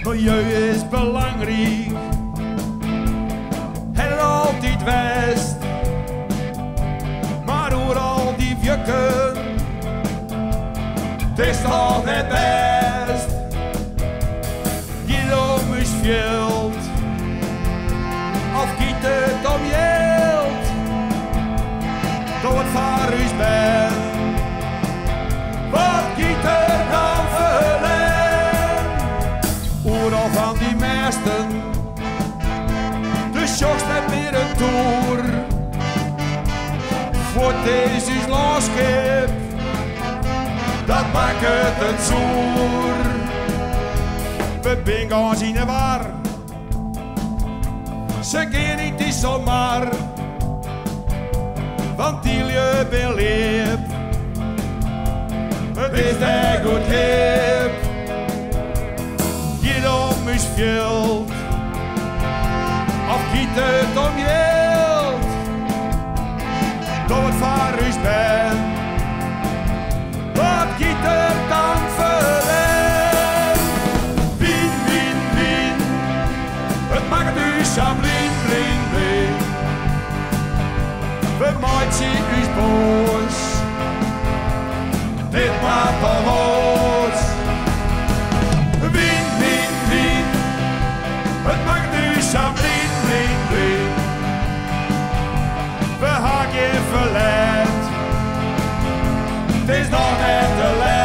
Milieu is belangrijk, het altijd west. Maar door al die vjukken, het is toch het best. Hierom is veel, of giet het om geld, door het vaarhuis ben. Wat giet er dan verlen? Oeral van die meesten, de sjokst net meer een toer. Voor deze is losskip, dat maakt het zoer. We ben gaan zien en waar, ze gaan niet eens zomaar, want die je ben leep. Het is daar goed hip, hierom is veel, of giet het om geld, door het vaarhuis ben. Wat giet er dan verlen? Wien, wien, wien, het maakt dus aan blin, blin, blin. We maken ons boos, dit maakt al rood. Wien, wien, wien, het maakt dus aan blin, blin, blin. We haken je verlet, het is nog net te laat.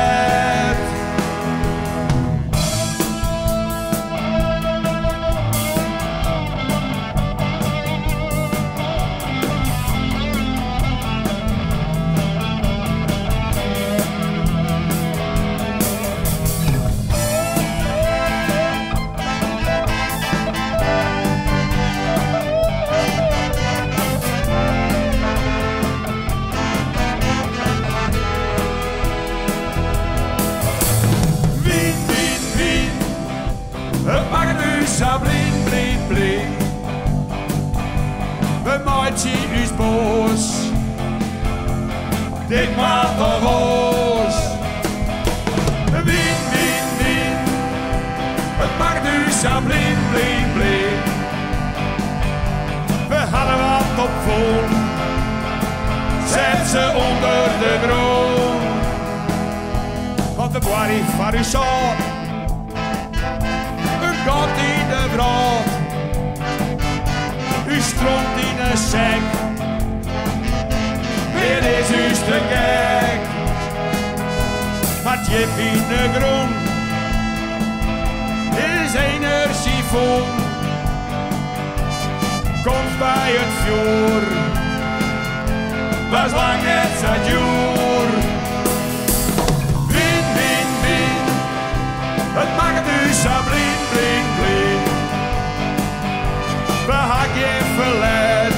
Het maakt nu zo blin, blin, blin. We maken ons boos, dit maakt al roos. Wien, wien, wien, het maakt nu zo blin, blin, blin. We hadden wat op vol, zet ze onder de grond. Want de boerie van u zo, gaat in de brood, u stroomt in een sek. Weer is u te gek, maar het jip in de grond is energievol. Komt bij het vuur, was lang het zat joer. Win, win, win, het maakt u zo blin, blin, blin. We haken je verlet,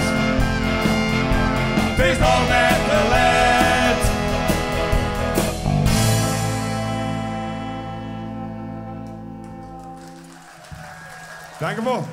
het is nog net te laat. Dank u wel.